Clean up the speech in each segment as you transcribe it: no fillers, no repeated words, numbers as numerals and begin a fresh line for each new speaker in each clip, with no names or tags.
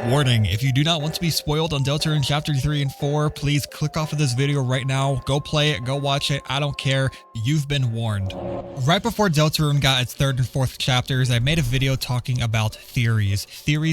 Warning, if you do not want to be spoiled on Deltarune Chapter 3 and 4, please click off of this video right now, go play it, go watch it, I don't care, you've been warned. Right before Deltarune got its 3rd and 4th chapters, I made a video talking about theories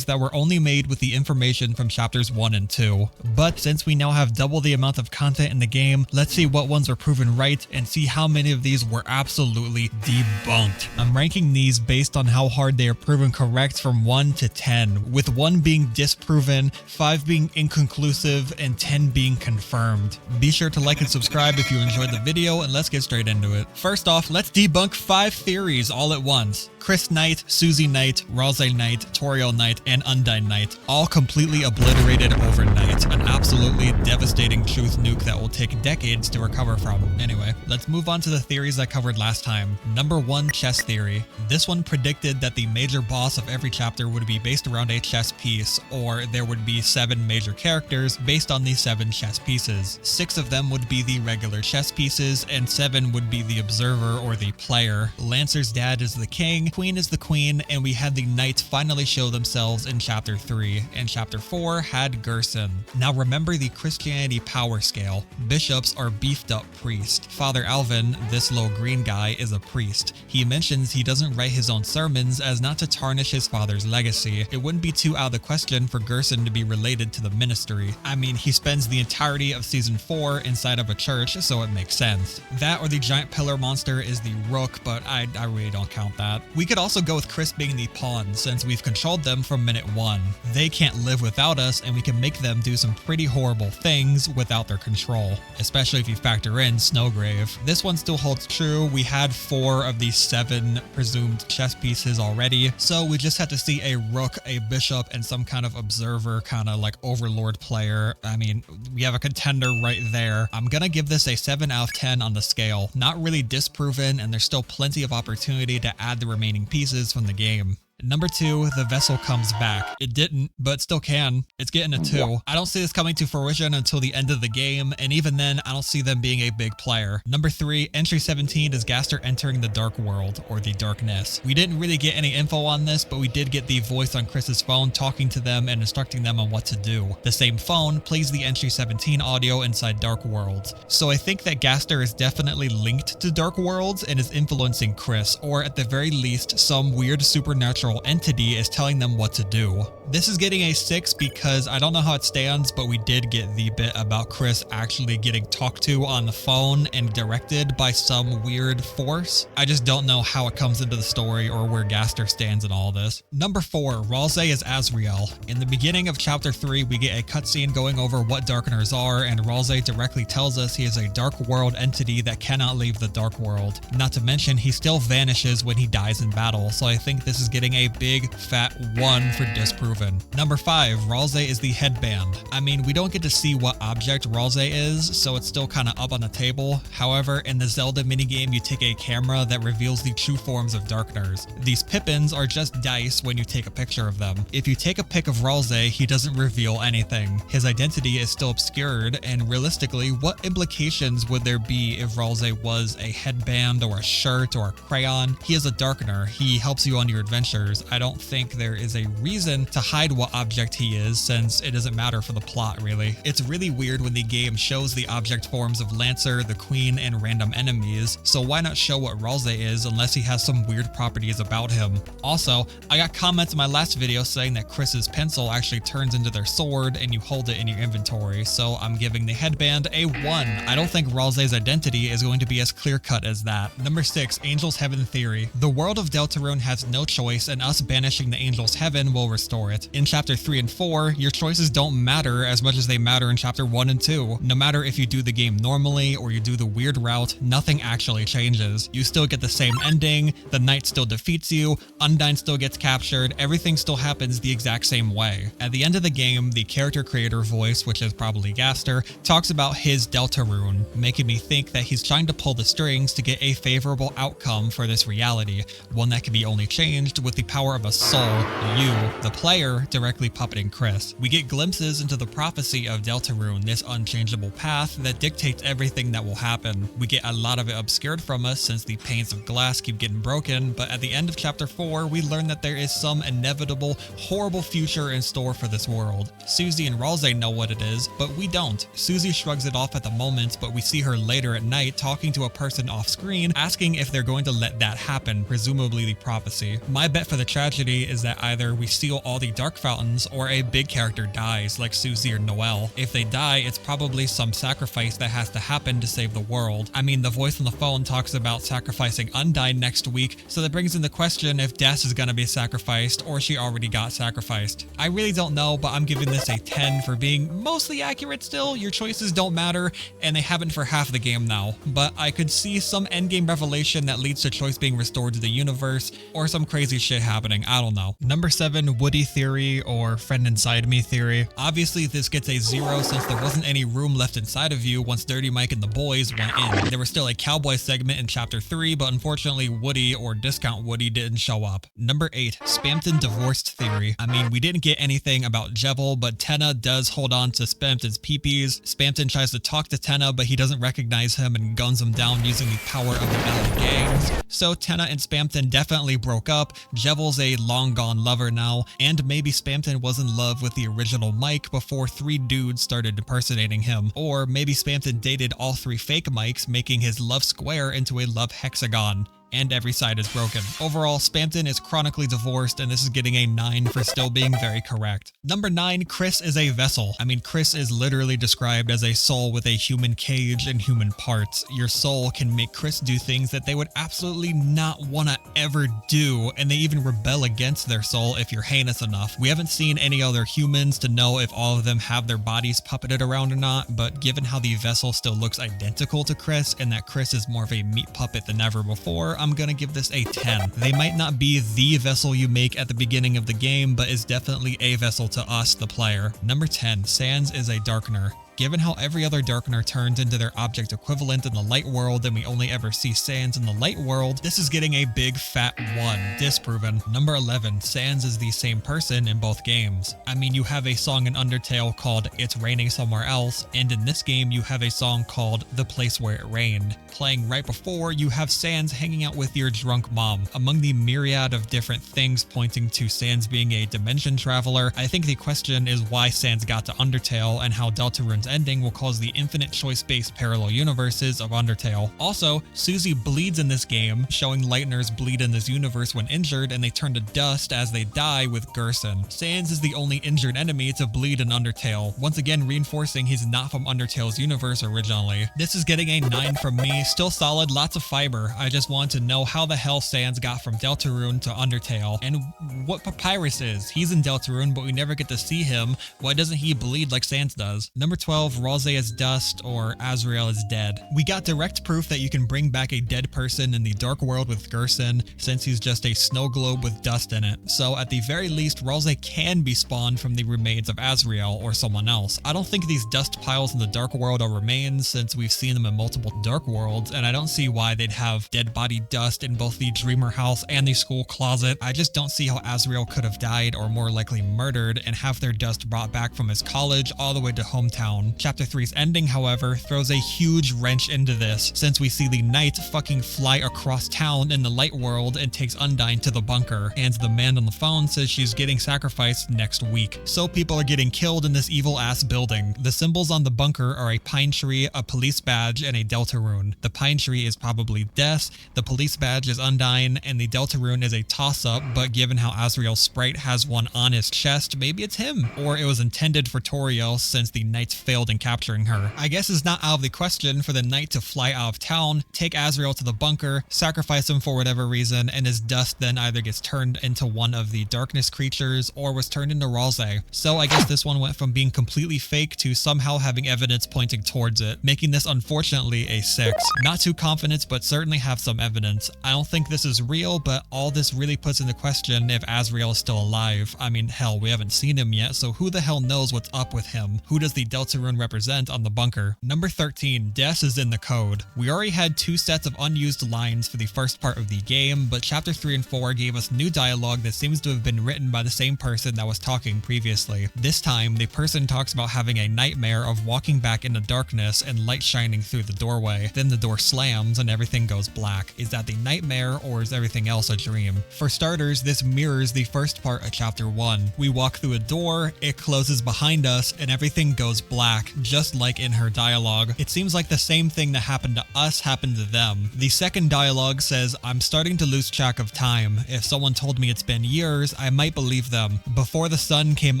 that were only made with the information from chapters 1 and 2. But since we now have double the amount of content in the game, let's see what ones were proven right and see how many of these were absolutely debunked. I'm ranking these based on how hard they are proven correct from 1 to 10, with 1 being disproven, 5 being inconclusive, and 10 being confirmed. Be sure to like and subscribe if you enjoyed the video, and let's get straight into it. First off, let's debunk 5 theories all at once. Chris Knight, Susie Knight, Ralsei Knight, Toriel Knight, and Undyne Knight, all completely obliterated overnight. An absolutely devastating truth nuke that will take decades to recover from. Anyway, let's move on to the theories I covered last time. Number 1, chess theory. This one predicted that the major boss of every chapter would be based around a chess piece, or there would be 7 major characters based on these 7 chess pieces. 6 of them would be the regular chess pieces, and 7 would be the observer or the player. Lancer's dad is the king, Queen is the queen, and we had the knights finally show themselves in chapter 3, and chapter 4 had Gerson. Now remember the Christianity power scale. Bishops are beefed up priests. Father Alvin, this little green guy, is a priest. He mentions he doesn't write his own sermons as not to tarnish his father's legacy. It wouldn't be too out of the question for Gerson to be related to the ministry. I mean, he spends the entirety of season 4 inside of a church, so it makes sense. That or the giant pillar monster is the rook, but I really don't count that. We could also go with Chris being the pawn, since we've controlled them from minute 1. They can't live without us, and we can make them do some pretty horrible things without their control, especially if you factor in Snowgrave. This one still holds true. We had 4 of these 7 presumed chess pieces already, so we just had to see a rook, a bishop, and some kind of observer, kind of like overlord player. I mean, we have a contender right there. I'm gonna give this a 7 out of 10 on the scale. Not really disproven, and there's still plenty of opportunity to add the remaining pieces from the game. Number 2, the vessel comes back. It didn't, but still can. It's getting a 2. I don't see this coming to fruition until the end of the game, and even then, I don't see them being a big player. Number 3, entry 17 is Gaster entering the Dark World, or the Darkness. We didn't really get any info on this, but we did get the voice on Chris's phone talking to them and instructing them on what to do. The same phone plays the entry 17 audio inside Dark Worlds. So I think that Gaster is definitely linked to Dark Worlds and is influencing Chris, or at the very least, some weird supernatural entity is telling them what to do. This is getting a 6 because I don't know how it stands, but we did get the bit about Chris actually getting talked to on the phone and directed by some weird force. I just don't know how it comes into the story or where Gaster stands in all this. Number 4, Ralsei is Azriel. In the beginning of chapter 3, we get a cutscene going over what Darkeners are, and Ralsei directly tells us he is a Dark World entity that cannot leave the Dark World. Not to mention, he still vanishes when he dies in battle, so I think this is getting a big fat 1 for disproven. Number 5, Ralsei is the Headband. I mean, we don't get to see what object Ralsei is, so it's still kind of up on the table. However, in the Zelda minigame, you take a camera that reveals the true forms of Darkeners. These Pippins are just dice when you take a picture of them. If you take a pic of Ralsei, he doesn't reveal anything. His identity is still obscured, and realistically, what implications would there be if Ralsei was a headband or a shirt or a crayon? He is a Darkener. He helps you on your adventures. I don't think there is a reason to hide what object he is, since it doesn't matter for the plot, really. It's really weird when the game shows the object forms of Lancer, the Queen, and random enemies, so why not show what Ralsei is unless he has some weird properties about him? Also, I got comments in my last video saying that Chris's pencil actually turns into their sword and you hold it in your inventory, so I'm giving the headband a 1. I don't think Ralsei's identity is going to be as clear-cut as that. Number 6, Angel's Heaven theory. The world of Deltarune has no choice, and us banishing the Angel's Heaven will restore it. In chapter 3 and 4, your choices don't matter as much as they matter in chapter 1 and 2. No matter if you do the game normally or you do the weird route, nothing actually changes. You still get the same ending, the knight still defeats you, Undyne still gets captured, everything still happens the exact same way. At the end of the game, the character creator voice, which is probably Gaster, talks about his Deltarune, making me think that he's trying to pull the strings to get a favorable outcome for this reality, one that can be only changed with the the power of a soul, you, the player, directly puppeting Chris. We get glimpses into the prophecy of Deltarune, this unchangeable path that dictates everything that will happen. We get a lot of it obscured from us since the panes of glass keep getting broken, but at the end of chapter 4, we learn that there is some inevitable, horrible future in store for this world. Susie and Ralsei know what it is, but we don't. Susie shrugs it off at the moment, but we see her later at night talking to a person off screen, asking if they're going to let that happen, presumably the prophecy. My bet for the tragedy is that either we steal all the dark fountains or a big character dies, like Susie or Noelle. If they die, it's probably some sacrifice that has to happen to save the world. I mean, the voice on the phone talks about sacrificing Undyne next week, so that brings in the question if Des is gonna be sacrificed or she already got sacrificed. I really don't know, but I'm giving this a 10 for being mostly accurate still. Your choices don't matter, and they haven't for half the game now, but I could see some endgame revelation that leads to Choice being restored to the universe, or some crazy shit happening, I don't know. Number 7, Woody theory, or friend inside me theory. Obviously this gets a 0 since there wasn't any room left inside of you once Dirty Mike and the boys went in. There was still a cowboy segment in chapter 3, but unfortunately Woody, or Discount Woody, didn't show up. Number 8, Spamton divorced theory. I mean, we didn't get anything about Jevil, but Tenna does hold on to Spamton's peepees. Spamton tries to talk to Tenna, but he doesn't recognize him and guns him down using the power of the LA gangs. So Tenna and Spamton definitely broke up. Jevil's a long gone lover now, and maybe Spamton was in love with the original Mike before 3 dudes started impersonating him. Or maybe Spamton dated all 3 fake Mikes, making his love square into a love hexagon. And every side is broken. Overall, Spamton is chronically divorced, and this is getting a 9 for still being very correct. Number 9, Chris is a vessel. I mean, Chris is literally described as a soul with a human cage and human parts. Your soul can make Chris do things that they would absolutely not want to ever do, and they even rebel against their soul if you're heinous enough. We haven't seen any other humans to know if all of them have their bodies puppeted around or not, but given how the vessel still looks identical to Chris, and that Chris is more of a meat puppet than ever before, I'm gonna give this a 10. They might not be the vessel you make at the beginning of the game, but is definitely a vessel to us, the player. Number 10, Sans is a darkener. Given how every other darkener turns into their object equivalent in the light world and we only ever see Sans in the light world, this is getting a big fat 1, disproven. Number 11, Sans is the same person in both games. I mean, you have a song in Undertale called It's Raining Somewhere Else, and in this game you have a song called The Place Where It Rained. Playing right before, you have Sans hanging out with your drunk mom. Among the myriad of different things pointing to Sans being a dimension traveler, I think the question is why Sans got to Undertale and how Deltarune's ending will cause the infinite choice-based parallel universes of Undertale. Also, Susie bleeds in this game, showing Lightners bleed in this universe when injured and they turn to dust as they die with Gerson. Sans is the only injured enemy to bleed in Undertale, once again reinforcing he's not from Undertale's universe originally. This is getting a 9 from me, still solid, lots of fiber. I just want to know how the hell Sans got from Deltarune to Undertale, and what Papyrus is. He's in Deltarune, but we never get to see him. Why doesn't he bleed like Sans does? Number 12, Ralsei is dust, or Azriel is dead. We got direct proof that you can bring back a dead person in the dark world with Gerson, since he's just a snow globe with dust in it. So at the very least, Ralsei can be spawned from the remains of Azriel or someone else. I don't think these dust piles in the dark world are remains, since we've seen them in multiple dark worlds, and I don't see why they'd have dead body dust in both the Dreamer house and the school closet. I just don't see how Azriel could have died, or more likely murdered, and have their dust brought back from his college all the way to hometown. Chapter 3's ending, however, throws a huge wrench into this, since we see the knight fucking fly across town in the light world and takes Undyne to the bunker, and the man on the phone says she's getting sacrificed next week. So people are getting killed in this evil-ass building. The symbols on the bunker are a pine tree, a police badge, and a Deltarune. The pine tree is probably Death, the police badge is Undyne, and the Deltarune is a toss-up, but given how Azriel's sprite has one on his chest, maybe it's him. Or it was intended for Toriel, since the knights failed in capturing her. I guess it's not out of the question for the knight to fly out of town, take Azriel to the bunker, sacrifice him for whatever reason, and his dust then either gets turned into one of the darkness creatures or was turned into Ralsei. So I guess this one went from being completely fake to somehow having evidence pointing towards it, making this unfortunately a 6. Not too confident, but certainly have some evidence. I don't think this is real, but all this really puts into question if Azriel is still alive. I mean, hell, we haven't seen him yet, so who the hell knows what's up with him? Who does the Deltarune Deltarune represent on the bunker. Number 13, Des is in the code. We already had 2 sets of unused lines for the first part of the game, but chapter 3 and 4 gave us new dialogue that seems to have been written by the same person that was talking previously. This time, the person talks about having a nightmare of walking back into darkness and light shining through the doorway. Then the door slams and everything goes black. Is that the nightmare, or is everything else a dream? For starters, this mirrors the first part of chapter 1. We walk through a door, it closes behind us, and everything goes black, just like in her dialogue. It seems like the same thing that happened to us happened to them. The second dialogue says, "I'm starting to lose track of time. If someone told me it's been years, I might believe them. Before the sun came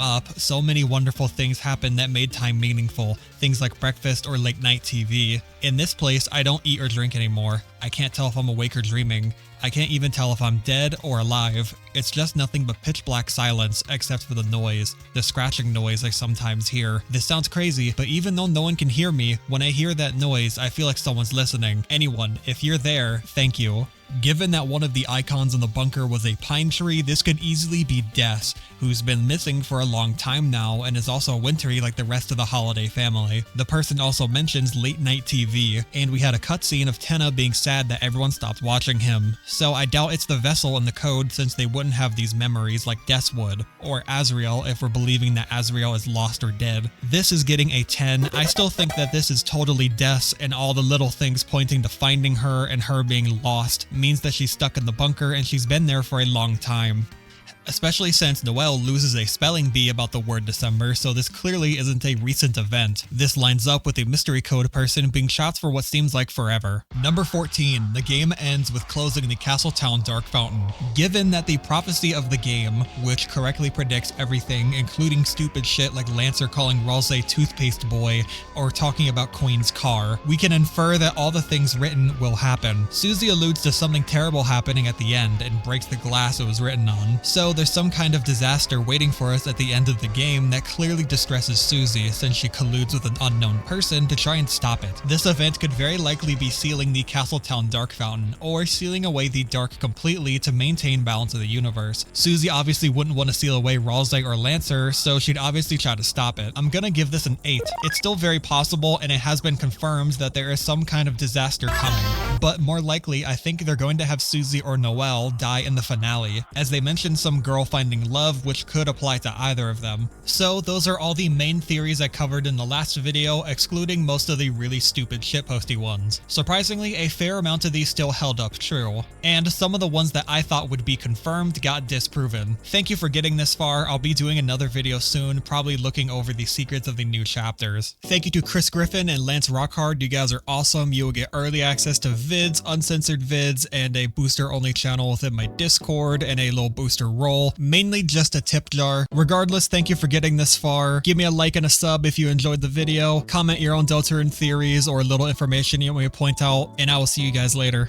up, so many wonderful things happened that made time meaningful. Things like breakfast or late night TV. In this place, I don't eat or drink anymore. I can't tell if I'm awake or dreaming. I can't even tell if I'm dead or alive. It's just nothing but pitch black silence except for the noise, the scratching noise I sometimes hear. This sounds crazy, but even though no one can hear me, when I hear that noise, I feel like someone's listening. Anyone, if you're there, thank you." Given that one of the icons in the bunker was a pine tree, this could easily be Des, who's been missing for a long time now and is also wintry like the rest of the Holiday family. The person also mentions late night TV, and we had a cutscene of Tenna being sad that everyone stopped watching him. So I doubt it's the vessel in the code, since they wouldn't have these memories like Des would, or Azriel if we're believing that Azriel is lost or dead. This is getting a 10. I still think that this is totally Des, and all the little things pointing to finding her and her being lost means that she's stuck in the bunker and she's been there for a long time. Especially since Noelle loses a spelling bee about the word December, so this clearly isn't a recent event. This lines up with a mystery code person being trapped for what seems like forever. Number 14, the game ends with closing the Castletown Dark Fountain. Given that the prophecy of the game, which correctly predicts everything, including stupid shit like Lancer calling Ralse toothpaste boy or talking about Queen's car, we can infer that all the things written will happen. Susie alludes to something terrible happening at the end and breaks the glass it was written on. So there's some kind of disaster waiting for us at the end of the game that clearly distresses Susie, since she colludes with an unknown person to try and stop it. This event could very likely be sealing the Castletown Dark Fountain, or sealing away the dark completely to maintain balance of the universe. Susie obviously wouldn't want to seal away Ralse or Lancer, so she'd obviously try to stop it. I'm gonna give this an 8. It's still very possible, and it has been confirmed that there is some kind of disaster coming, but more likely I think they're going to have Susie or Noelle die in the finale, as they mentioned some girl finding love, which could apply to either of them. So those are all the main theories I covered in the last video, excluding most of the really stupid shitposty ones. Surprisingly, a fair amount of these still held up true, and some of the ones that I thought would be confirmed got disproven. Thank you for getting this far. I'll be doing another video soon, probably looking over the secrets of the new chapters. Thank you to Chris Griffin and Lance Rockhard. You guys are awesome. You will get early access to vids, uncensored vids, and a booster only channel within my Discord, and a little booster roll. Mainly just a tip jar. Regardless, thank you for getting this far. Give me a like and a sub if you enjoyed the video. Comment your own Deltarune theories or little information you want me to point out, and I will see you guys later.